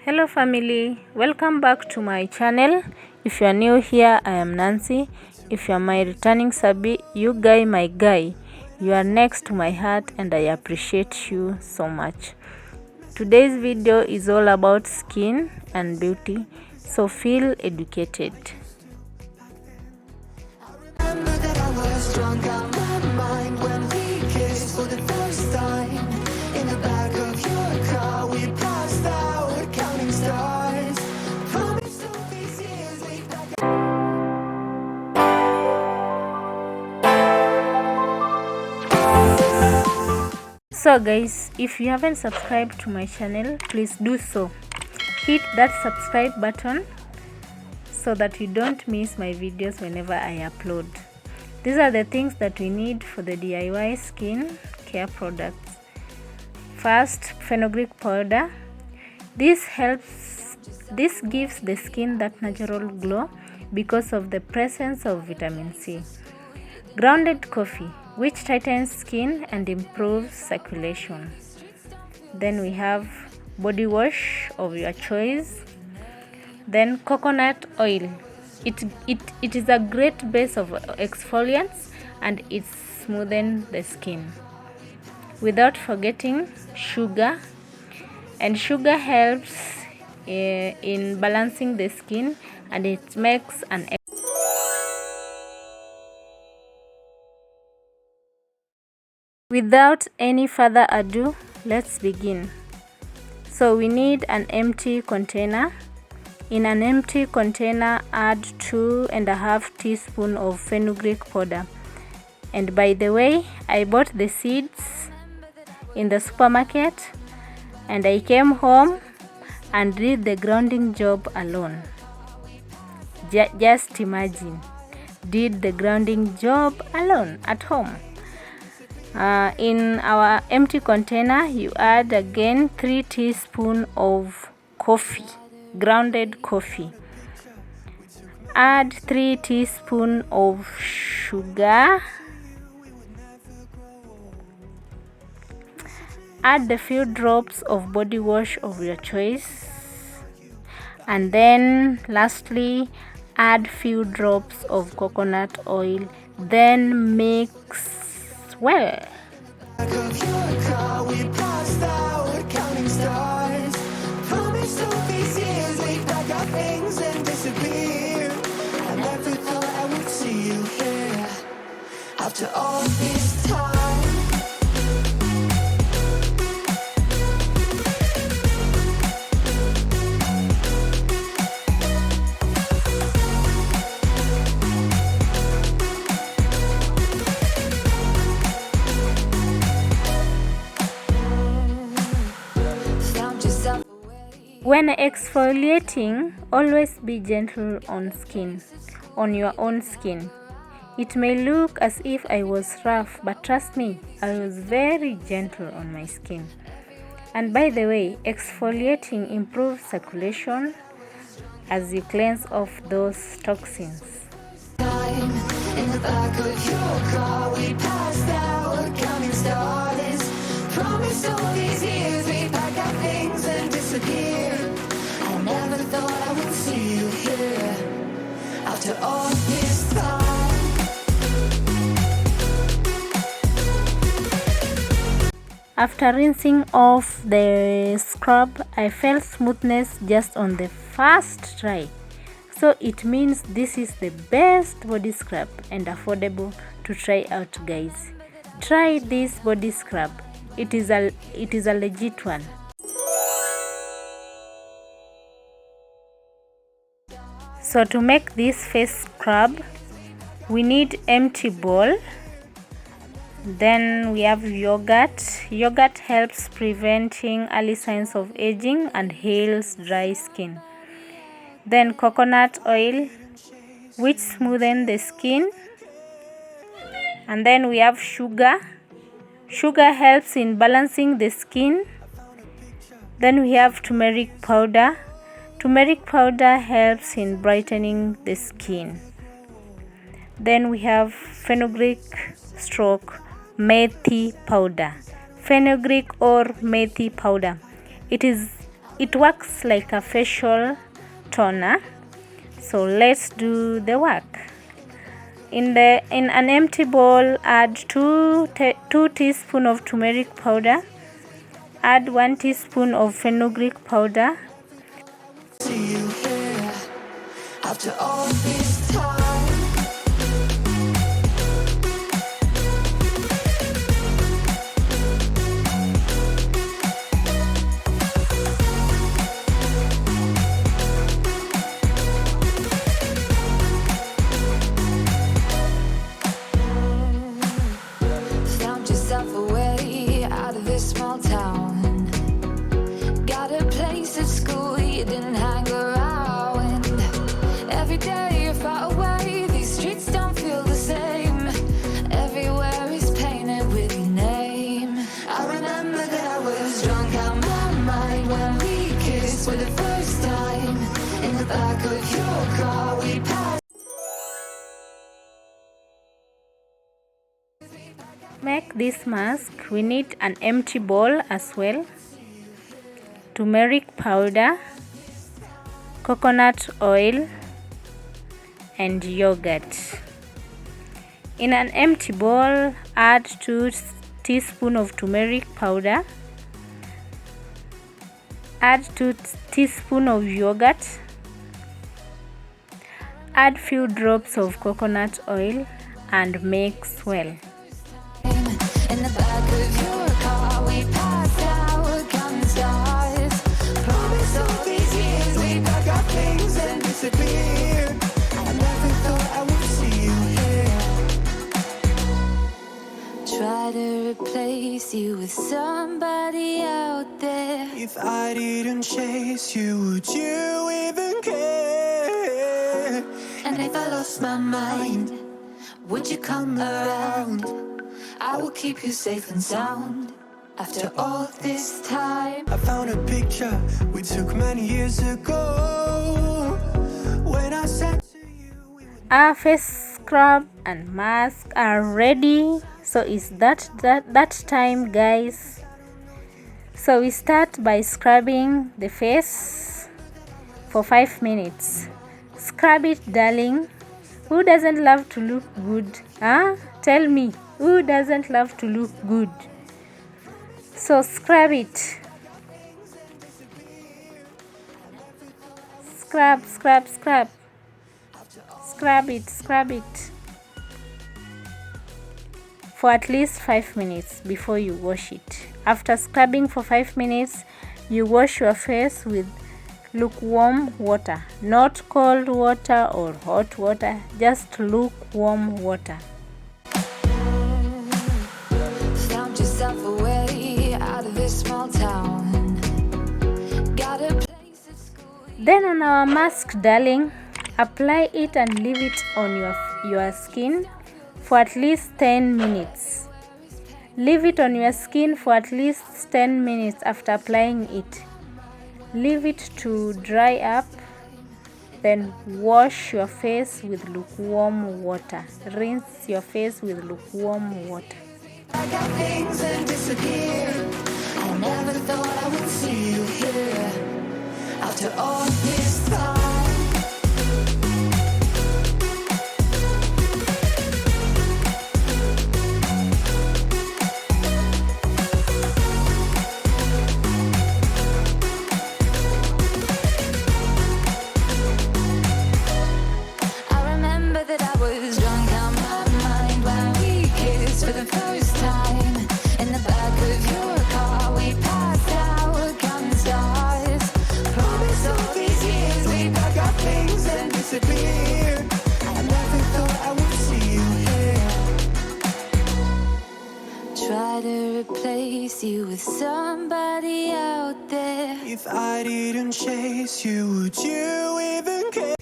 Hello family, welcome back to my channel. If you are new here, I am Nancy. If you are my returning subby, you guy my guy, you are next to my heart and I appreciate you so much. Today's video is all about skin and beauty, so feel educated. So guys, if you haven't subscribed to my channel, please do so. Hit that subscribe button so that you don't miss my videos whenever I upload. These are the things that we need for the DIY skin care products. First, fenugreek powder. This gives the skin that natural glow because of the presence of vitamin C. Grounded coffee, which tightens skin and improves circulation. Then we have body wash of your choice. Then coconut oil. It is a great base of exfoliants and it smoothens the skin. Without forgetting sugar. And sugar helps in balancing the skin and it makes an Without any further ado, let's begin. So we need an empty container. In an empty container, add 2.5 teaspoons of fenugreek powder. And by the way, I bought the seeds in the supermarket and I came home and did the grounding job alone. Just imagine, did the grounding job alone at home. In our empty container, you add again 3 teaspoons of coffee, grounded coffee. Add 3 teaspoons of sugar. Add a few drops of body wash of your choice. And then lastly, add few drops of coconut oil. Then mix well. After all this time. When exfoliating, always be gentle on your own skin. It may look as if I was rough, but trust me, I was very gentle on my skin. And by the way, exfoliating improves circulation as you cleanse off those toxins. In the back of your car, we passed out, counting stars. Promised all these years we'd pack our things and disappear. I never thought I would see you here after all this time. After rinsing off the scrub, I felt smoothness just on the first try. So it means this is the best body scrub and affordable to try out, guys. Try this body scrub. It is a legit one. So to make this face scrub, we need empty bowl. Then we have yogurt. Yogurt helps preventing early signs of aging and heals dry skin. Then coconut oil, which smoothens the skin. And then we have sugar. Sugar helps in balancing the skin. Then we have turmeric powder. Turmeric powder helps in brightening the skin. Then we have fenugreek methi powder. Fenugreek or methi powder. It is it works like a facial toner. So let's do the work. In an empty bowl, add 2 teaspoons of turmeric powder. Add 1 teaspoon of fenugreek powder. See you here after all this time. Found yourself a way out of this small town. Got a place at school you didn't hang around. Every day you're far away, these streets don't feel the same. Everywhere is painted with your name. I remember that I was drunk out my mind when we kissed for the first time. In the back of your car we passed. Make this mask, we need an empty bowl as well, turmeric powder, coconut oil, and yogurt. In an empty bowl, add 2 teaspoons of turmeric powder, add 2 teaspoons of yogurt, add few drops of coconut oil, and mix well. In the back of your car we passed our common stars. Promise all these years we pack our things and disappear. I never thought I would see you here. Try to replace you with somebody out there. If I didn't chase you, would you even care? And if I lost my mind, would you come around? I will keep you safe and sound. After all this time, I found a picture we took many years ago. When I said to you, Our face scrub and mask are ready. So it's that time, guys. So we start by scrubbing the face for 5 minutes. Scrub it, darling. Who doesn't love to look good? Huh? Tell me. Who doesn't love to look good? So scrub it. Scrub, scrub, scrub. Scrub it, scrub it. For at least 5 minutes before you wash it. After scrubbing for 5 minutes, you wash your face with lukewarm water. Not cold water or hot water, just lukewarm water. yourself away out of this small town. Got a place at school. Then on our mask, darling, apply it and leave it on your skin for at least 10 minutes. Leave it on your skin for at least 10 minutes after applying it. Leave it to dry up. Then wash your face with lukewarm water. Rinse your face with lukewarm water. I got things and disappear. I never thought I would see you here after all this time. I remember that I was drunk out my mind when we kissed for the first time. In the back of your car we passed our common stars. Promise all these years we pack our things and disappear. I never thought I would see you here. Try to replace you with somebody out there. If I didn't chase you, would you even care?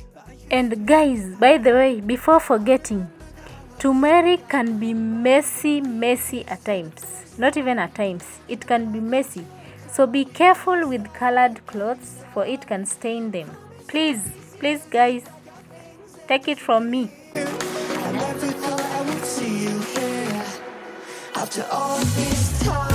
And guys, by the way, before forgetting, turmeric can be messy at times. Not even at times, it can be messy. So be careful with colored clothes, for it can stain them. Please guys, take it from me. I never thought I would see you here after all this time.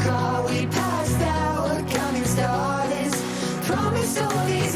call, we passed out, counting stars. Promised all these